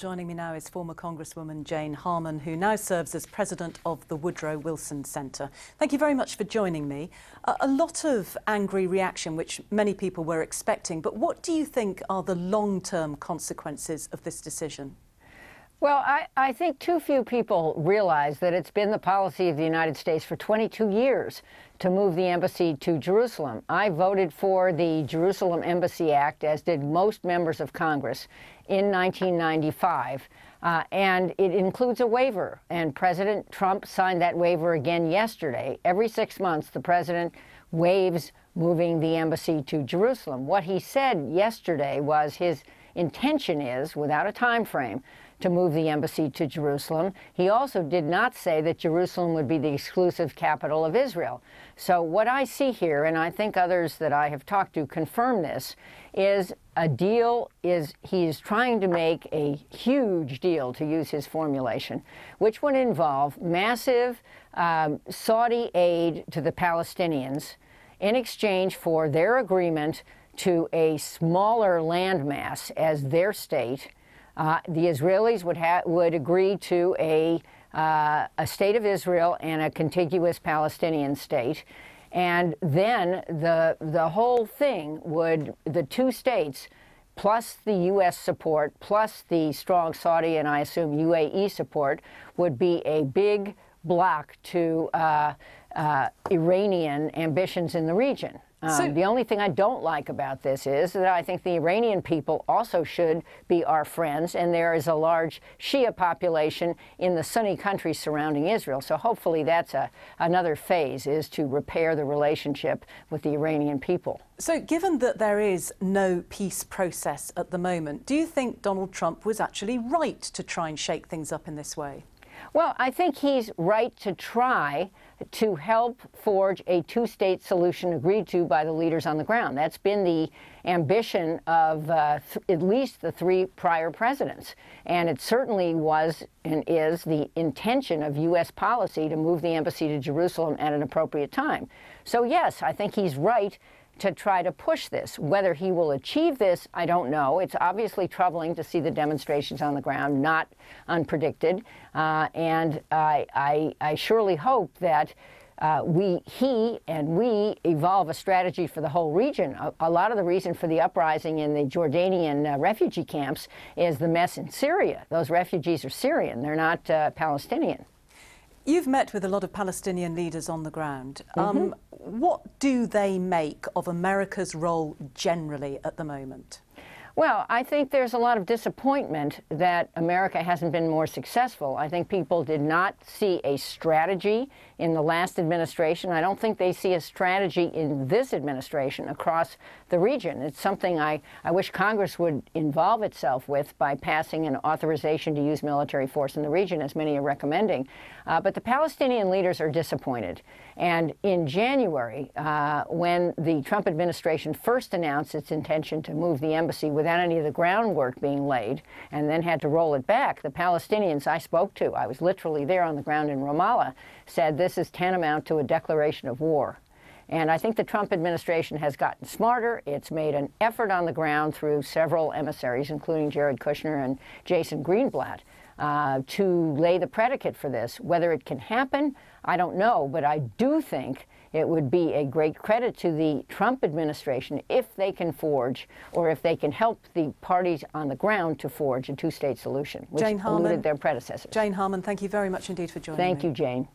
Joining me now is former Congresswoman Jane Harman, who now serves as president of the Woodrow Wilson Centre. Thank you very much for joining me. A lot of angry reaction, which many people were expecting, but what do you think are the long-term consequences of this decision? Well, I think too few people realize that it's been the policy of the United States for 22 years to move the embassy to Jerusalem. I voted for the Jerusalem Embassy Act, as did most members of Congress, in 1995. And it includes a waiver, and President Trump signed that waiver again yesterday. Every 6 months, the president waives moving the embassy to Jerusalem. What he said yesterday was his intention is, without a time frame, to move the embassy to Jerusalem. He also did not say that Jerusalem would be the exclusive capital of Israel. So what I see here, and I think others that I have talked to confirm this, is a deal he is trying to make a huge deal, to use his formulation, which would involve massive Saudi aid to the Palestinians in exchange for their agreement to a smaller landmass as their state. The Israelis would agree to a state of Israel and a contiguous Palestinian state. And then the whole thing would, the two states, plus the U.S. support, plus the strong Saudi and I assume UAE support, would be a big block to Iranian ambitions in the region. The only thing I don't like about this is that I think the Iranian people also should be our friends, and there is a large Shia population in the Sunni countries surrounding Israel. So hopefully that's another phase, is to repair the relationship with the Iranian people. So given that there is no peace process at the moment, do you think Donald Trump was actually right to try and shake things up in this way? Well, I think he's right to try to help forge a two-state solution agreed to by the leaders on the ground. That's been the ambition of at least the three prior presidents. And it certainly was and is the intention of U.S. policy to move the embassy to Jerusalem at an appropriate time. So, yes, I think he's right to try to push this. Whether he will achieve this, I don't know. It's obviously troubling to see the demonstrations on the ground, not unpredicted. And I surely hope that he and we evolve a strategy for the whole region. A lot of the reason for the uprising in the Jordanian refugee camps is the mess in Syria. Those refugees are Syrian. They're not Palestinian. You've met with a lot of Palestinian leaders on the ground. What do they make of America's role generally at the moment? Well, I think there's a lot of disappointment that America hasn't been more successful. I think people did not see a strategy in the last administration. I don't think they see a strategy in this administration across the region. It's something I wish Congress would involve itself with by passing an authorization to use military force in the region, as many are recommending. But the Palestinian leaders are disappointed. And in January, when the Trump administration first announced its intention to move the embassy without any of the groundwork being laid, and then had to roll it back, the Palestinians I spoke to, I was literally there on the ground in Ramallah, said this is tantamount to a declaration of war. And I think the Trump administration has gotten smarter. It's made an effort on the ground through several emissaries, including Jared Kushner and Jason Greenblatt, to lay the predicate for this. Whether it can happen, I don't know, but I do think it would be a great credit to the Trump administration if they can forge, or if they can help the parties on the ground to forge a two-state solution, which eluded their predecessors. Jane Harman, thank you very much indeed for joining me. Thank you, Jane.